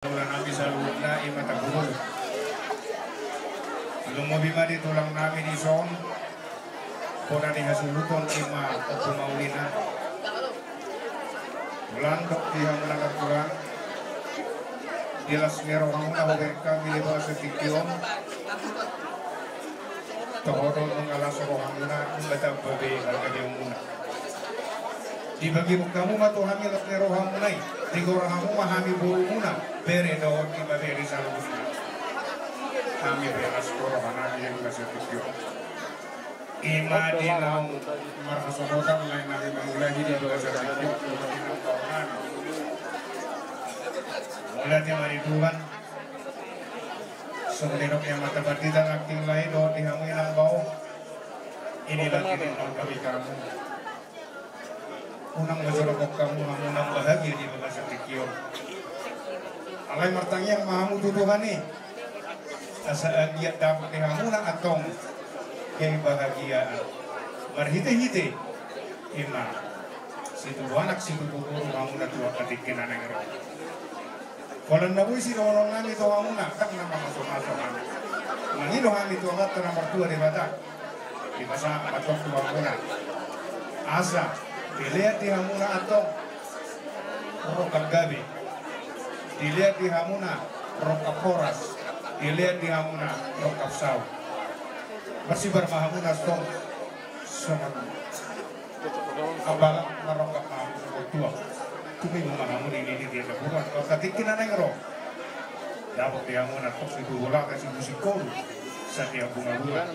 Nabi saluna ima tagulol. Lumobima di tulang namin ni Son. Kona ni hasuluton ima o pumaulina. Landok diha menangaturan. Dilas ngero hamuna hoberka miliba setikyon. Tohodol mengalas rohamuna umbatang babe alkadiyong muna. Dibagi kamu matu hamil ngero hamunay. Digor hamu mahami buru muna. Bere doon iba bere saluna. Kami beras koro hanami yang setikyon. Ima dilaw marhasokotan lain nabi memulai di bawah setikyon. Mulanya mari Tuhan semenirok yang mata batita akting lain doon dihamuin ang bau. Inilah tinitong kami kamu. Unang masurokok kamu hamunang bahagia di bawah setikyon. Alay martangyang mahamu tutuhan ni. Asaan dia dapat dihamunang atong kebahagiaan. Marhite-hite ima situ anak situ bukuru hamuna tua katikin aneng roh. Kalau nabuy si dorong nami to hamuna tak nama masuk-masuk nami. Mangino kami tua kata nomor 2 di batak. Di masa atok tua hamuna. Asa dilihat di hamuna atong roh gabi. Dilihat di hamuna roh kaporas. Dilihat di hamuna roh kapsau. Bersibar mahamuna stong sangat abalang marokap mahamuna tua. Kumi mahamuna ini dia bukan kalau katikin aneng roh. Dapat dia hamuna tok situ bola kasih musikol. Sadia bunga-bunga.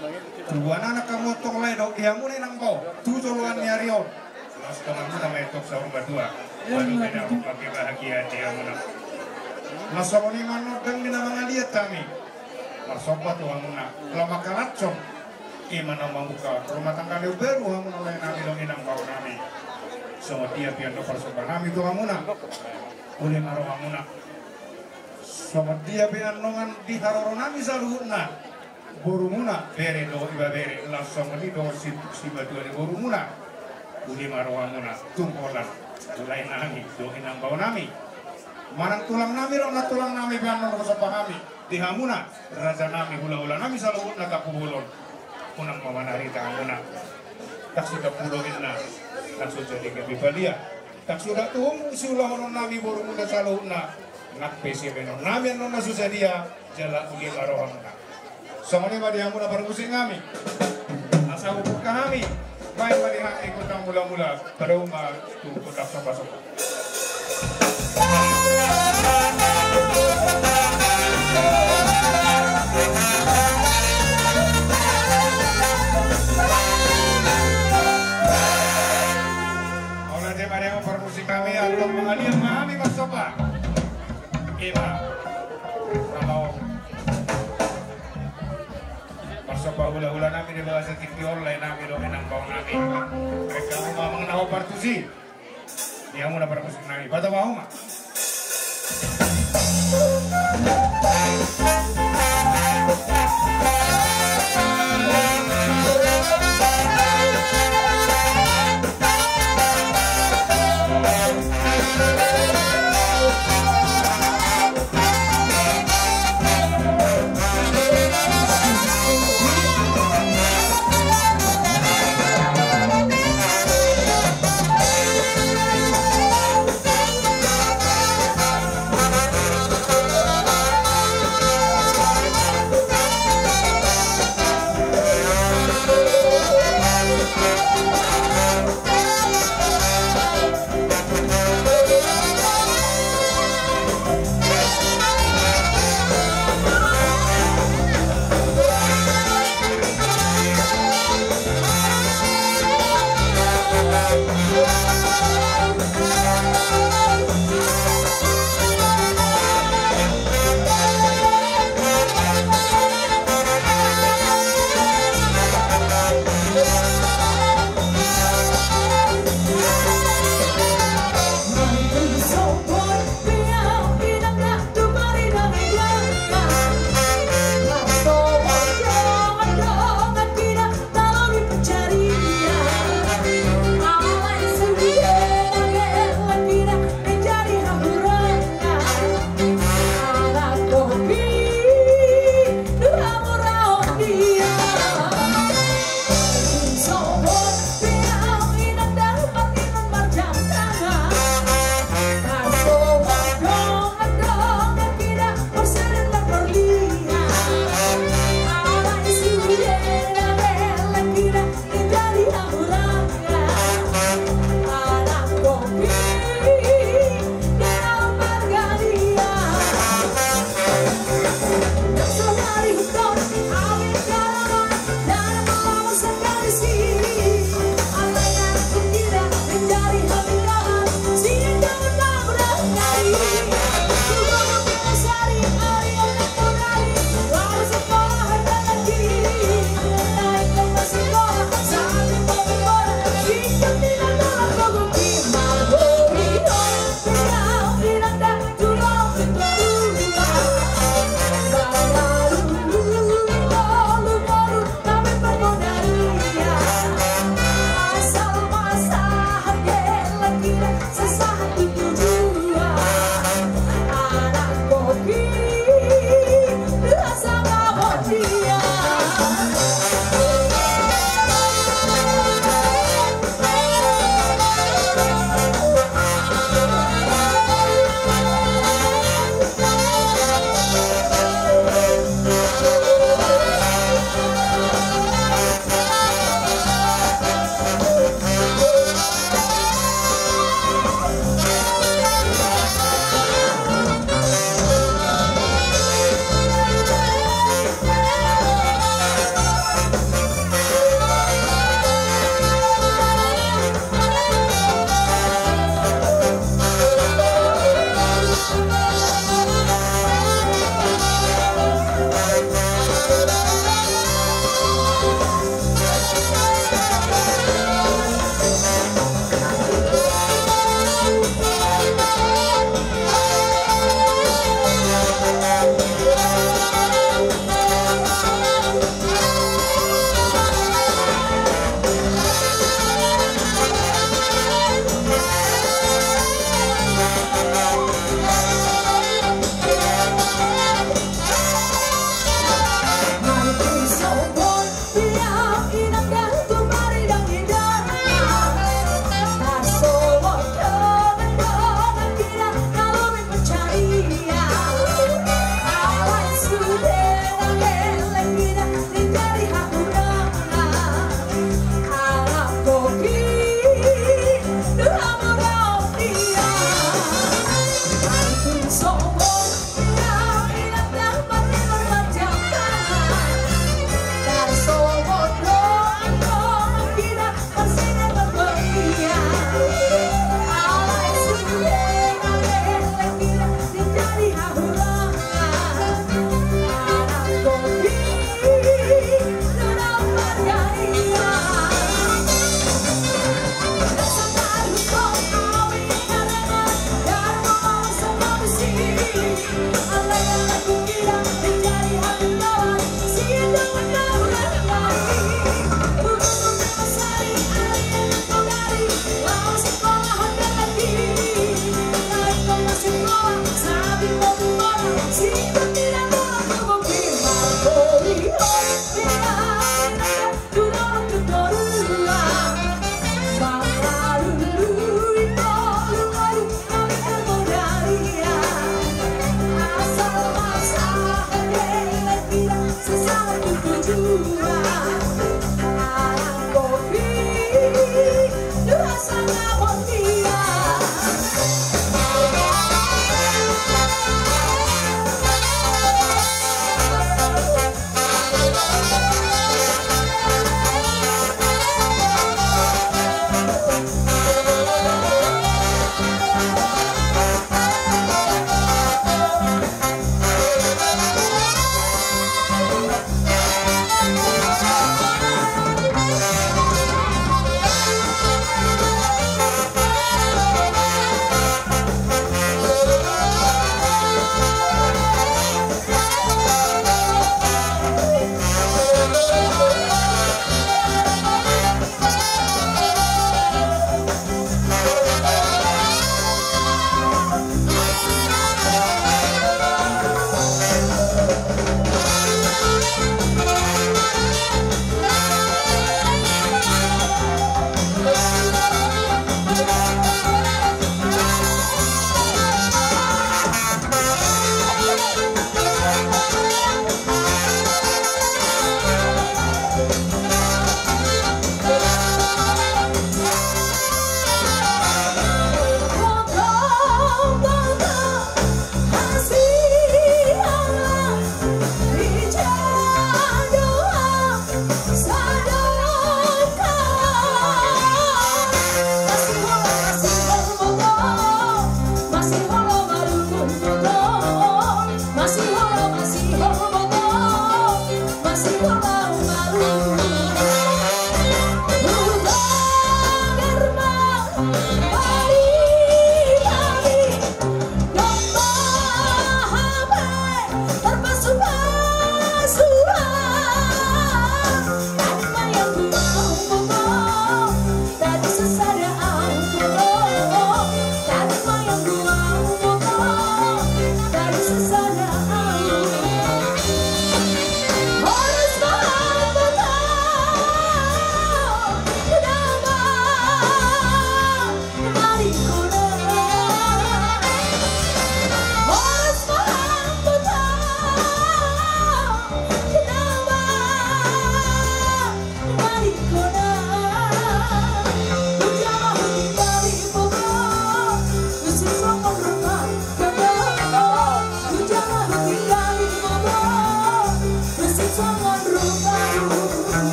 Tuan anak kamu tok ledok dia hamuna nang bau. Tujuan nyarion. Mas kamu nama tok sahur berdua. Baru beda pakai bahagia dia hamuna. Nasaboni manodang di nama ngaliat kami. Marsobat tuh hamuna. Lama kalacong. Imana mamuka rumah tangga leu beru hamuna oleh nami dong inang bau nami. Sama dia pian do parsobat nami tuh hamuna. Uli maro hamuna. Sama dia pian nongan di haroro nami saluhuna. Borumuna bere do iba bere langsung di do si batu di borumuna. Uli maro hamuna tungkolan. Ulai nami do inang bau nami. Manang tulang nami rok na tulang nami pian nong parsobat nami. Di hamuna raja nami hula-hula nami saluhuna kapubulon. Unang mamanari tangan tak sudah puluhin na tak sudah dikebibalia tak sudah tuh si ulah orang nabi baru muda saluh na nak pesi benon nabi yang nona susah dia jala ugi baroham na sama ni badi hamuna permusik kami asa ukur kami baik badi hak ikut mula-mula pada umar tu kotak sopa-sopa. Kami atau pengalian mahami masopa ima kalau masopa hula-hula nami di bawah setikti online nami do enang bawang nami mereka mau mengenal partusi dia mau dapat musik nami pada mau mak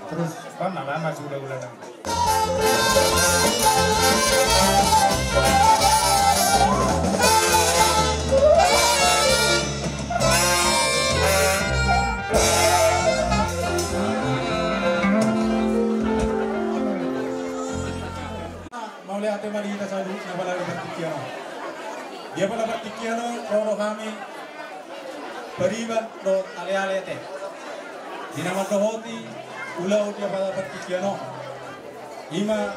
Terus lama sudah ulang. Mau lihat tema di kita selalu nabala bertikiano. Dia pala bertikiano roro kami beriban do ale-ale teh. Dinama dohoti ulau dia pada bertikiano. Ima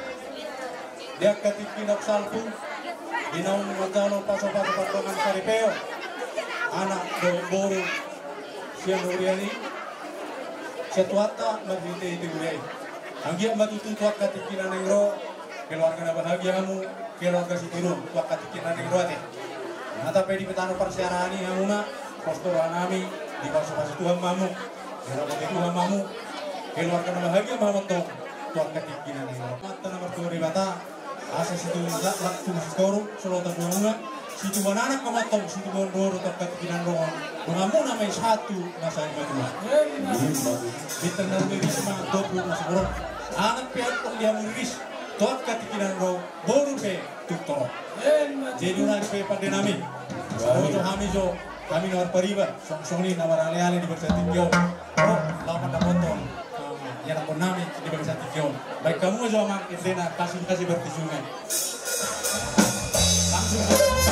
dia ketikinak salpu dinaun magalo paso-paso patongan karipeo. Anak do boru siang uriani setuata magvite iti gulay. Anggia matutu tuak katikinan nengro, keluarga na bahagia kamu, keluarga si turun tuak katikinan nengro ate. Nata pedi petano persiarani hamuna, postoran nami di bawah Tuhan mamu, keluarga Tuhan mamu, keluarga na bahagia mamatong tuak katikinan nengro. Mata nomor 2 ribata, asa situ waktu skoru, solotan bunga. Situ anak kamatong, situ gondoro tuak katikinan rongon. Mengamu namai satu masa yang kedua. Di tengah Risma 20 masih buruk. Anak pihak dia muris. Tuat katikinan roh boru pe tutor. Jadi orang pe pada nami. Sojo kami jo kami nawar periba. Song-songi nawar ale-ale di bersetik yo. Oh lawan dapoton. Yang nak nami di bersetik yo. Baik kamu jo mang indena kasih bertisungan. Langsung.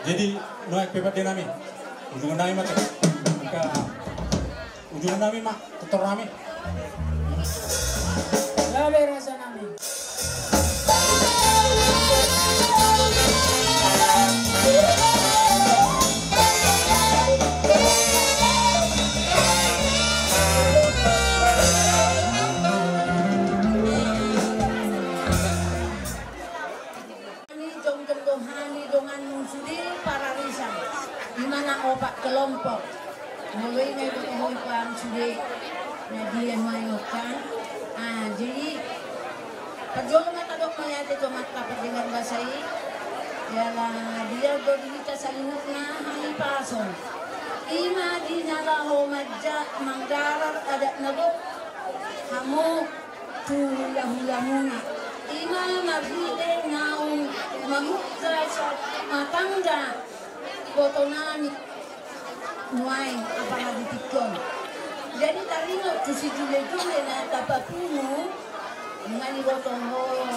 Jadi noek pepat nami, ujung nami mak, ujung nami mak, tutor nami. Lalu rasa nami. Opak kelompok, mulai dari kehidupan sudah na dia mayokan. Jadi perjuangan tadok mayat itu mata dengan bahasa ini ialah dia berdita sa lihok na halipason. Ima di nalaho madja manggarar adat nabok hamu tulahu-lamuna. Ima mabide naung mamukra sa matangga botonani nuay apalagi tikon. Jadi tarino tu si jule-jule na tapapuno ngani botongo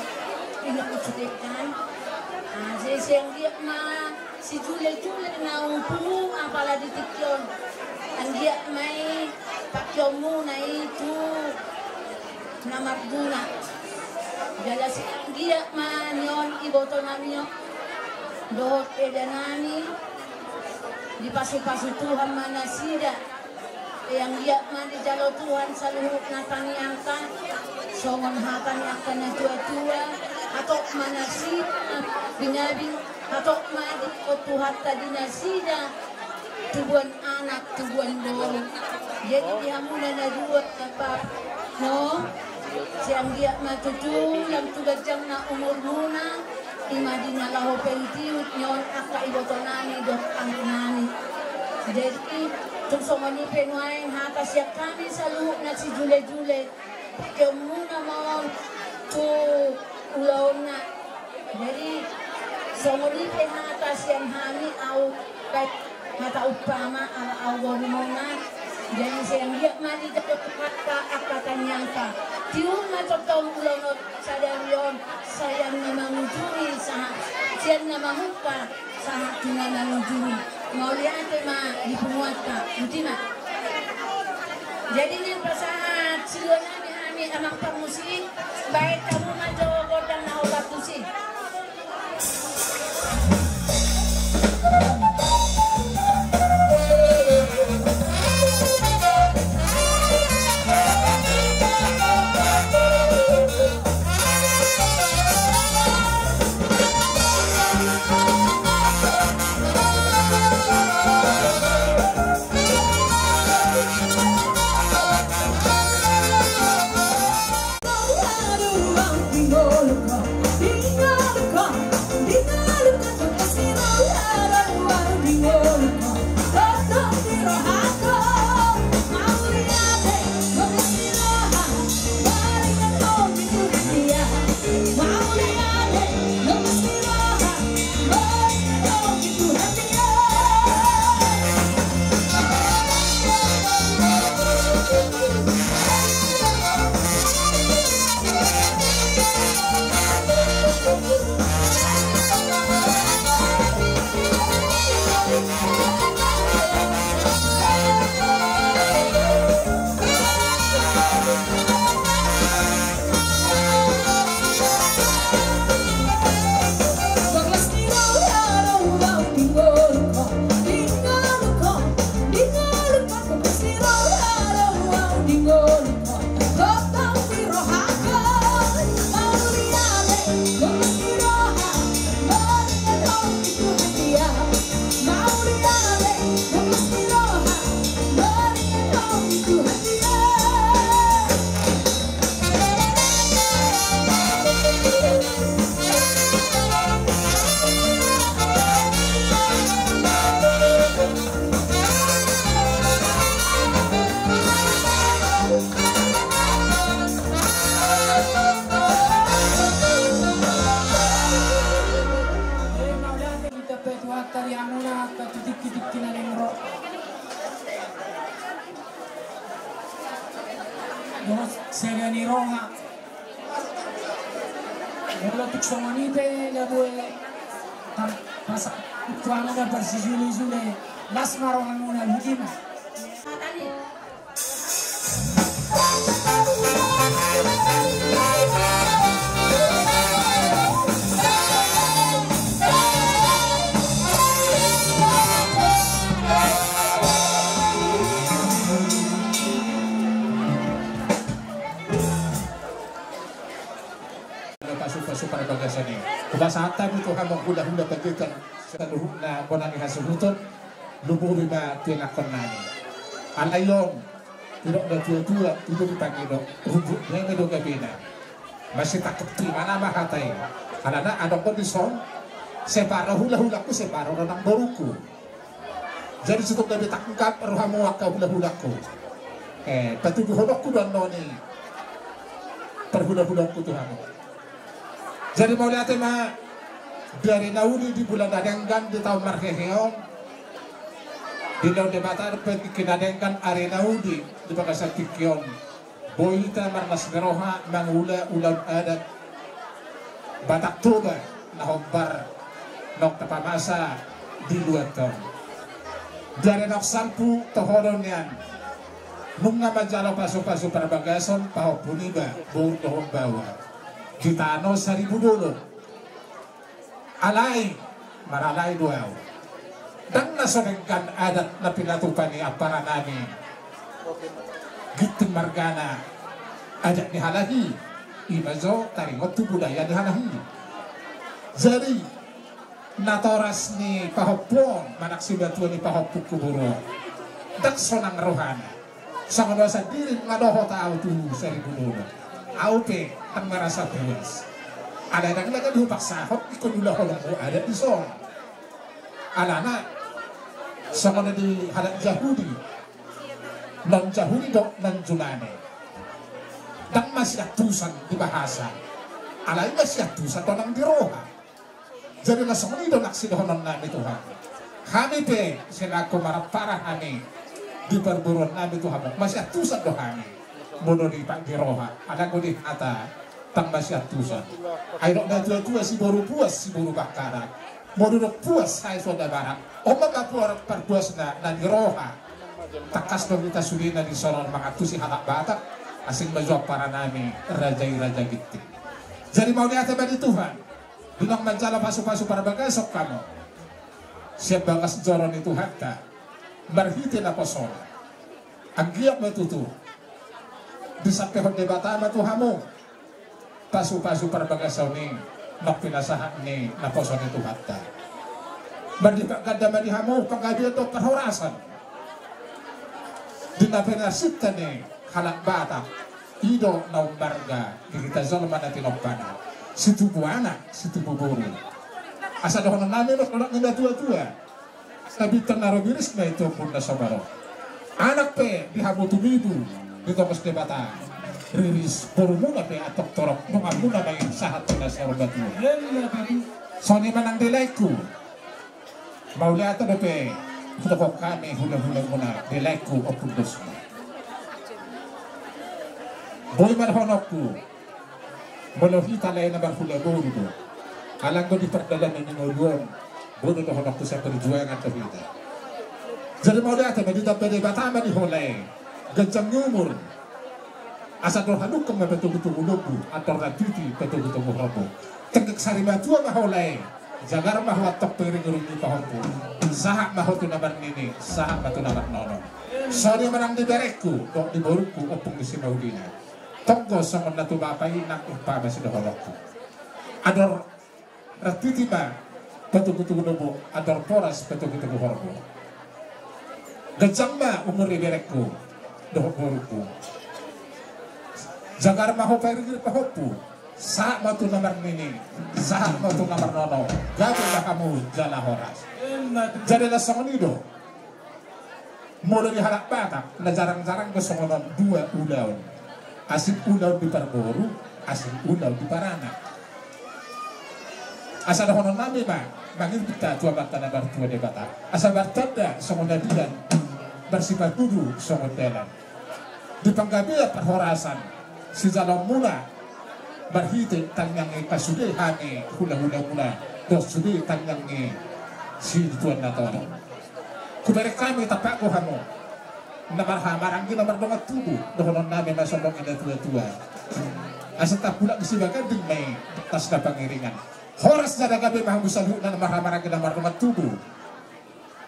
inukusudekan. Seseng dia ma si jule-jule na umpuno apalagi tikon. Ang dia may pakyomu na itu namarduna. Jala si ang dia ma nyon ibotonami nyo dohot edanani di pasu-pasu Tuhan mana sida yang dia mandi jalo Tuhan saluhuk na taniangkan songon hatan yang kena tua-tua atau mana sida binabing atau mandi o Tuhan tadi nasida tubuan anak tubuan dorong jadi dia mula na dua kapap no siang dia matutu yang tugajang na umur muna imadina laho pentiut nyon akka ibotonani dok angkunani. Jadi tumsongoni penuain hata siap kami saluhuk na si jule-jule pakai muna mau tu ulaon na. Jadi songoni pe hata siang hani au baik hata upama au gormona. Jadi siang dia mali dapat kata akatanyangka. Tiung matotong ulonot sadarion sayang na mangujuni sa siyan na mamuka sa tunga mangujuni. Mauliate ma dipumuat ka. Hindi na. Jadi nang pasahat sila namin amang pamusik baik kamu majogo dan naulat tusik. Seriani Roma Mula tuksongonite labue Pasa Tuano na persijuli-juli Las marohan muna hukima Pasu para bagasan ini. Kebasatan itu hamong hula-hula bagikan seluruh na konang ihasunuton lubuh bima tinakon nani. Alayong tidak ada tua-tua itu dipanggil dok rubuknya itu gabina masih takut gimana mah katanya karena ada kondisi separa hula-hulaku separa orang baruku jadi cukup dari takungkap rohamu waka hula-hulaku petunjuk hodokku dan noni perhula-hulaku Tuhan jadi mau lihat mah dari naudi di bulan Dadenggan di tahun Marheheon di laut debatar kinadengkan arena naudi di bagasa kikion boita marnas geroha mangula ulam adat batak toba nahombar nok tapamasa di luar tahun dari nok sampu tohoron yan nung nga majalo paso-paso para bagason paho puniba buong tohong bawa kita ano sa ribudolo alay maralay duaw dan nasorengkan adat na pinatupan ni apara namin giting margana adat ni halahi imazo taringot tu budaya ni halahi jadi natoras ni pahopon manaksibatuan ni pahopuk kuburo dak sonang rohana sama dosa diri ngadoho tau tu sa ribudolo aupe ang merasa puas ada yang lagi dipaksa hot ikut dulu holong ada di son alana sama di hadat Yahudi non Yahudi dok non Junane dan masih atusan di bahasa alai masih atusan tonang di roha jadi langsung ini dok naksi dohonon nami Tuhan kami pe selaku marap parah kami di perburuan nami Tuhan masih atusan doh kami mono di pak di roha ada ko di kata tang masih atusan ayo na tua si baru puas si baru bakaran mau duduk puas saya sudah barang omak kapuar perpuas na di roha takas dong kita suri na di soron mangatu si halak batak asing menjawab para nami raja gitu jadi mau lihat di Tuhan bilang menjala pasu-pasu para bagasok kamu siap bagas joron itu hatta berhitin apa soal anggiap metutu bisa pehon debatama Tuhamu pasu-pasu para bagasaw ni nok pinasahan ni naposon itu hatta berdibak ganda madihamu panggabi itu perhorasan dinapinasita ni halak batak ido na umbarga kita zolman na tinokpana situ buana situ buburu asa dohonan namin nok nila tua-tua sabi tanarobiris na ito pun na sobaro anak pe dihamu tumibu dito mas debata riris pormuna pe atok torok nungan muna may sahat na sa robatu so ni manang dilaiku mauli ato na pe hudakok kami hula-hula muna dilaiku o pundos mo boy marhonokku molohita lain na barhula-hula do alang ko di perdalan ng nguluan bono na honokku sa perjuangan to kita jadi mauli ato madita pe debatama di holay gancang nyumur asa doh haduk kang betul-betul ulobu atau ratiti betul-betul muhabu tenggek sari batua maholai jagar mahwa tok piring urungi pahompu sahak mahotu nabar nini sahak batu nabar nono sorry menang di berekku dok di boruku opung isi maudina tonggo songon natu bapai nak upah masih doh holokku ador ratiti ba betul-betul ulobu ador poras betul-betul muhabu gajang ba umur di berekku doh boruku jagar maho pergi pahopu saat batu nomor ini saat batu nomor nono gabi lah kamu jala horas jadi lah songonido mulai diharap batak na jarang-jarang kesongonon dua ulau asik ulau di Parboru asik ulau di Parana asa dah honon nami ba bangin kita tua bata na tua de bata asa bartada songonadilan bersifat dudu songodelan di panggabila perhorasan si jalan mula berhitung tangyang pasude hane hula-hula mula dos sude tangyang si tuan nato kubere kami tapak ko hamo namar hamarang kita nomor tubuh dohonon namin masondong ina tua-tua asa tak pula disibagan ding may tas na pangiringan horas na gabi mahamusalu na namar hamarang kita nomor tubuh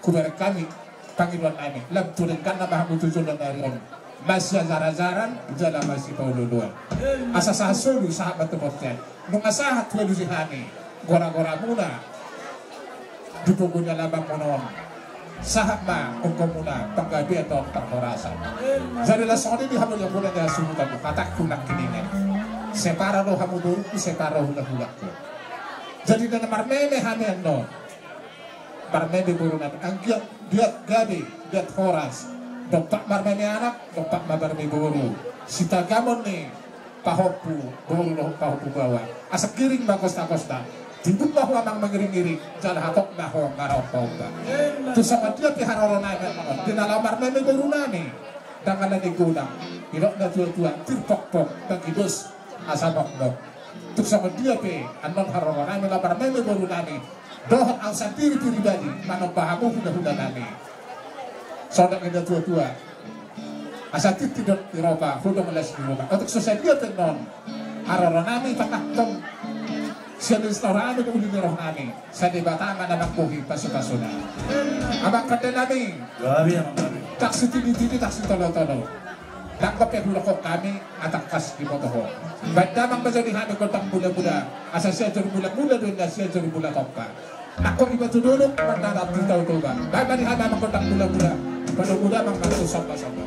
kubere kami Panginoon namin labturin na mahamutujon na nariyon masya zarazaran jala masih paululuan asa sahasulu sahabat temotnya nung asahat walu si hani gora-gora muna dupugunya labang monon sahama ungkomuna panggabi atau panghorasan. Jadi lasoni di hamu yang mulai dari sumutan katak kunak kininen. Separa lo hamu dulu, separa hulak-hulakku. Jadi dan marmeme hameno, marmeme burunan anggiat diat gabi, diat horas. Dompak marmeme anak, dompak marmeme buru. Sita gamon nih, pahopu, buru lo pahopu bawah. Asak giring bakosta-kosta. Timbuk bahwa mang mengiring-iring, jalan hatok naho ngarau pauba. Tu sama dia piharorona memang. Di dalam marmeme berunani, dengan di gudang. Irok na tua-tua, tirpok-pok, bagidus asabok-bok. Tu sama dia pe, anon harorona memang marmeme berunani. Dohon ang sendiri pribadi, manong bahamu huda-huda nani. Sodak na tua-tua. Asatit tidak diroba, huda melas di rumah. Untuk selesai dia tenon, harorona memang tong sa restaurante ko ulit nirong namin sa debatangan na magpuhi paso-paso na. Abang kanda namin. Grabe naman kami. Taksi tini-tini, taksi tolo-tolo. Nangkapya hulakok kami at ang kas di motoho. Bandamang masalihan ko tang mula-mula. Asa siya dyan mula-mula doon na siya dyan mula-kok pa. Ako iba tudulog, magdadap dito ko ba? Babalihan naman ko tang mula-mula. Mula-mula mang magsusamba-samba.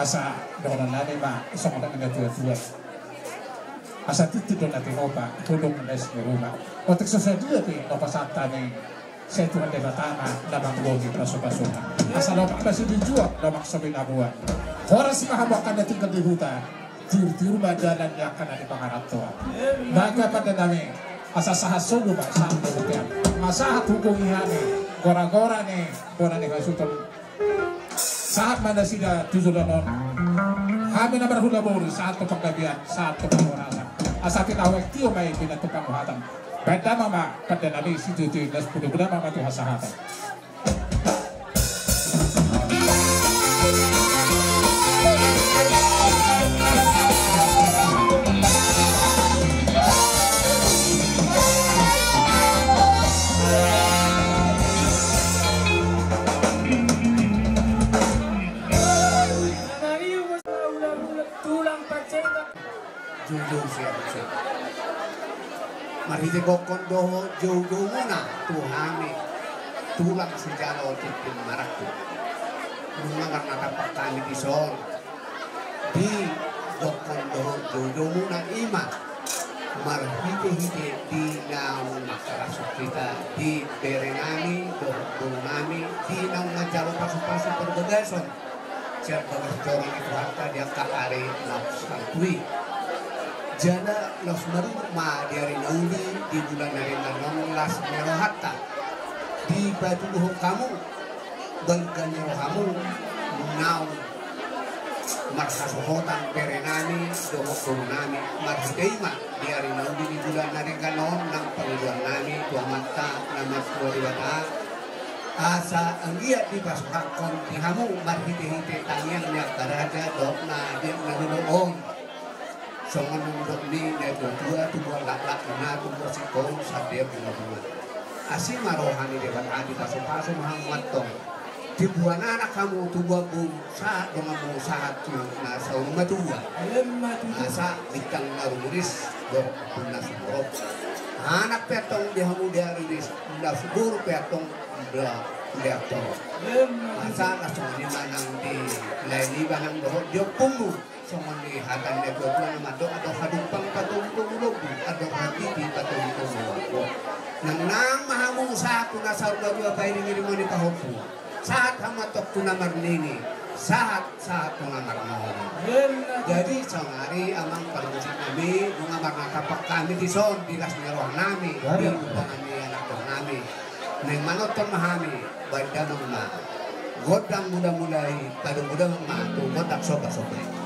asa doon namin isang mga natuwa-tuwa. Asa titi doon natin opa, tulong na nes ni Ruma. O teksosadia ti, no pasata ni Setuan de Batama, lamang logi praso-pasukan. Asa lomak na si Dijuak, lomak sa binabuan. Horas mahawakan na tinggal di huta, tir-tir madalan niya ka na di pangarap to. Naga pa na namin, asa sahasulo ba sa ang bukyan. Masahat hukong ihani, gora-gora ni, gora ni Kasuton. Saat mana sila tuzulanon, kami na berhula-hula saat paggabihan, saat pagkakurasan. Asa tinawag tiyo may pinatupanguhatan. Benda mama pada nabi situ nas pudu-pudu mama tu hasahatan. Marite kokondo jodoh muna Tuhani tulang sejarah tipin maraku mga karena kami di son di kokondo jodoh muna ima marhite-hite di naung makarasuk kita di berenami dohunami di naung ngajalo pasu-pasu perbagason siapa orang itu harta dia kahari nafsantui jana los maruma dari nauli di bulan dari nanong las merohata di batu buhok kamu balkan kamu menau marsa sohotan perenani dohok kurunami marhiteima dari nauli di bulan dari kanon nang panggilan nami tua mata nama tua diwata asa anggiat di pasukakon di kamu marhite-hite tangiang yang karaja dokna dia nanunoon songan untuk ni dia dua tubuh lak-lak na tubuh sikong sadia bunga-bunga asing marohani dewan adi pasu-pasu Muhammad tong dibuan anak kamu tubuh bung saat dengan bung saat na saung matua asa dikang naruris dok punna suburok anak petong dia hamu dia rilis punna subur petong dia tong asa langsung di manang di lain ibanang doh dia punggu songon di hatan dia dua madok atau hadumpang patungtung lobu atau hati di patungtung lobu nang mahamu saat kuna saudara dua bayi ngirimu di pahopu saat hamatok kuna marnini saat kuna marnini jadi sangari amang permusik kami bunga marna kapak kami di son di las ngeroh nami di hubungan di anak nami neng manoton mahami badan mama godang muda-mudai pada muda mama tu godak sobat-sobat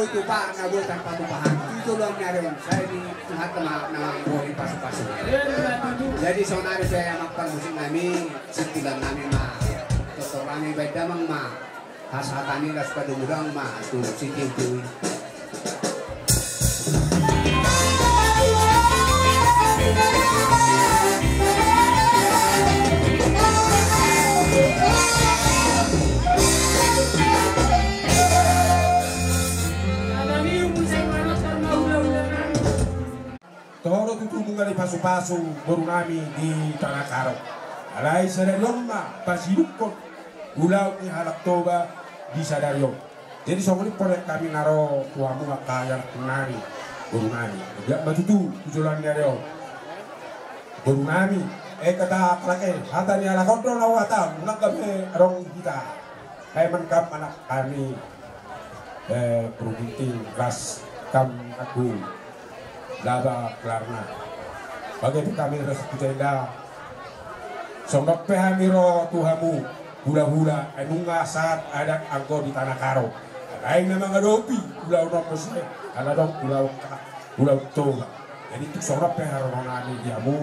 boy tupa na boy tanpa tupahan. Itu lang nyari saya di lahat na boy pasu-pasu. Jadi sonari saya makpan musik nami setilan nami ma. Totorani baik damang ma. Hasatani ras padumudang ma. Tu sitiu-tiu. Toro tutulungan dari pasu-pasu baru kami di Tanah Karo. Alai sadariyomma pasilukot ulau ni halak toba di sadariyom. Jadi soalnya pada kami naro tuamu kaya nari baru kami. Tidak matutu tujuan dariyo baru kami. Kata pelake hata ni ala kontrol lawata nak kami rong kita. Hai menkam anak kami pergunting ras kam aku. Laba Klarna. Bagaimana kami harus berjaya. Sondok pehamiro Tuhamu. Hula-hula. Enunga saat ada angko di Tanah Karo. Lain memang adopi. Pulau Nomosle. Ada dong pulau Toba. Jadi itu sondok pehamiro nani diamu.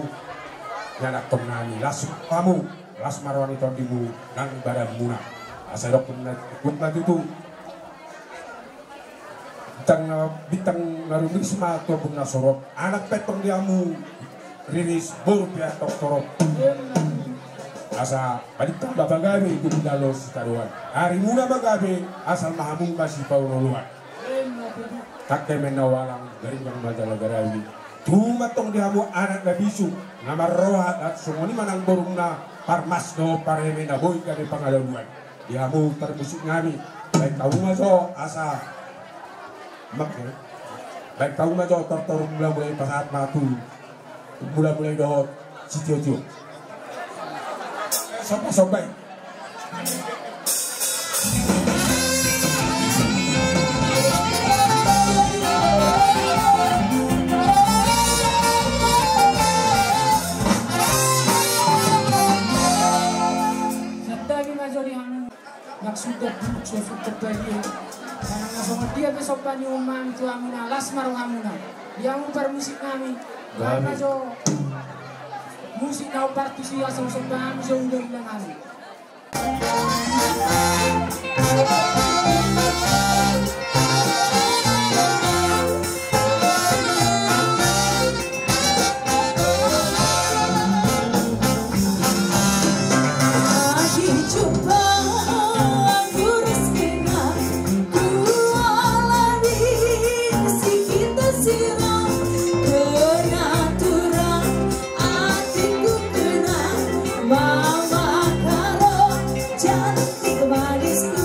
Nyanak penani. Las kamu. Las marwani tondimu. Nang badan muna. Asadok punat itu. Bintang narumisma atau bunga sorot anak petong diamu riris burpia tok sorot asa baliktang babagabi itu dalos karuan hari muna bagabi asal mahamung masih paululuan kakek menawalang dari yang majalah garawi cuma tong diamu anak nabisu nama rohat at sumoni manang borungna parmas no paremena boy kami pangalaluan diamu termusik ngami baik tahu maso asa maknya baik tahu na jo tortor mulai pasat matu mulai dohot sitio sobat Sandali majori hanu nak sudah bucu sudah beli. Karena sama dia besok bani umam tu amuna las maruhamuna. Dia mau musik kami. Karena jo musik kau partisi asal sebab jo udah bilang kami. Mama Karo cantik manisku.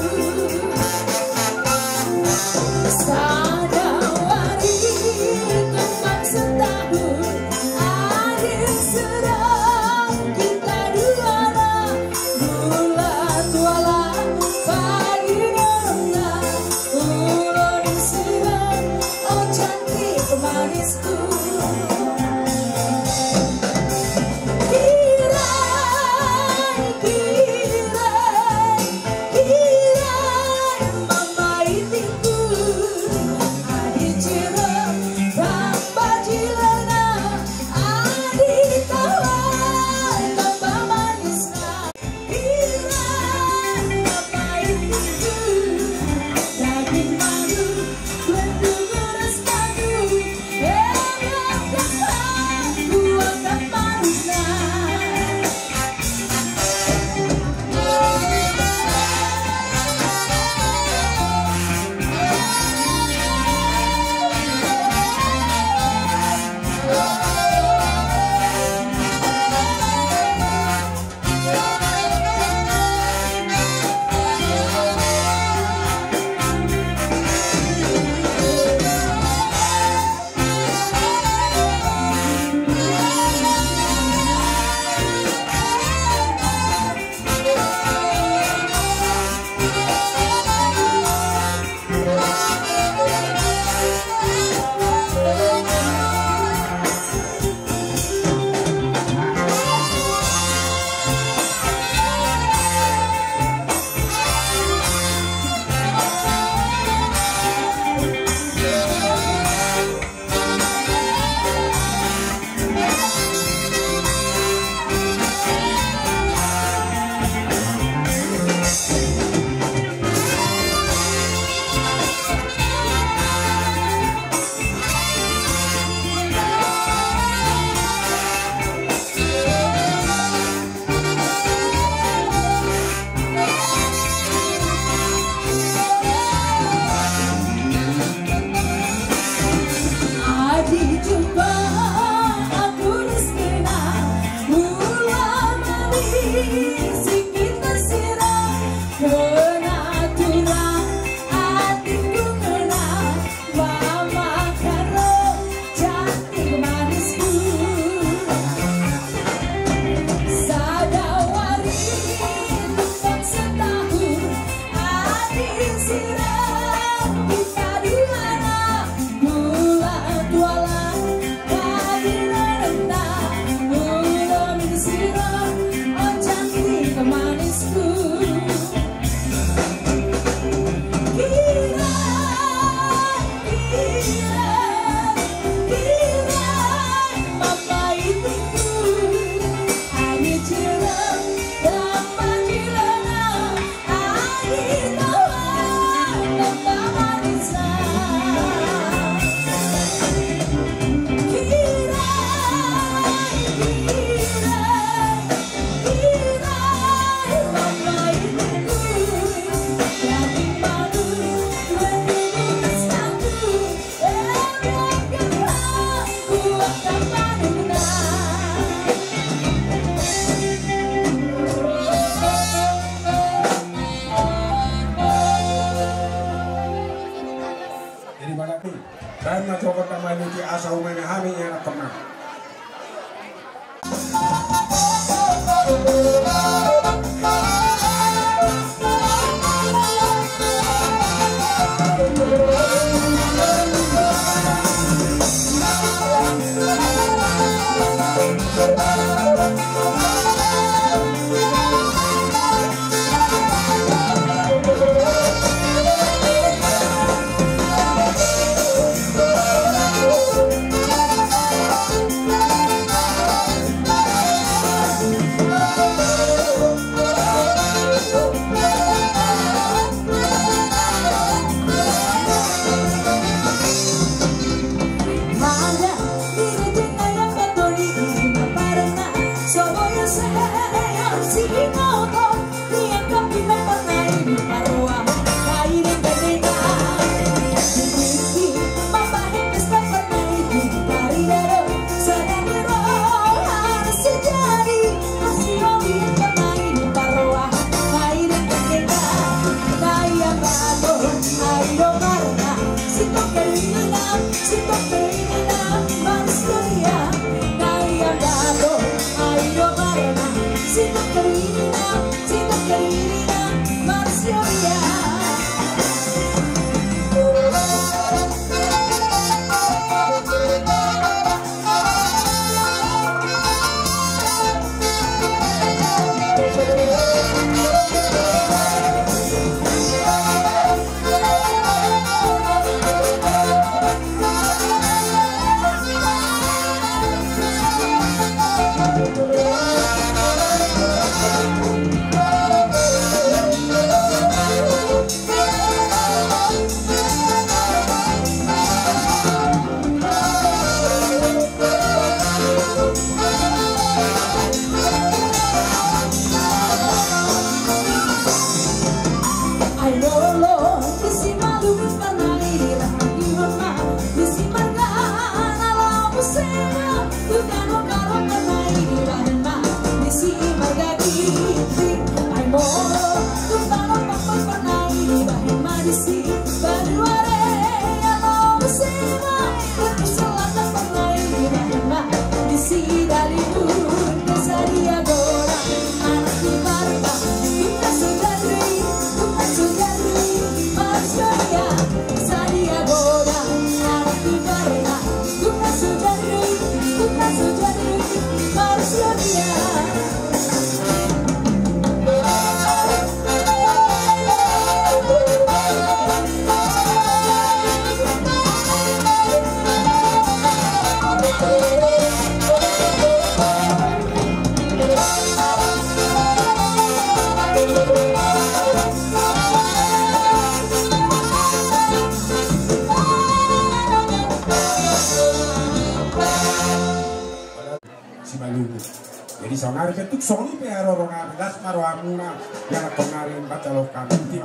Jadi sonari ketuk soni pero ronga das maro amuna yang konari baca lokal tim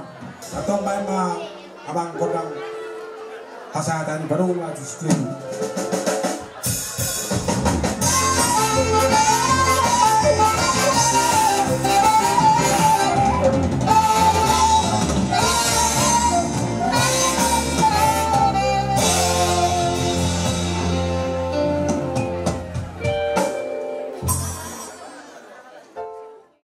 atau ma abang kodang hasatan baru maju sekian.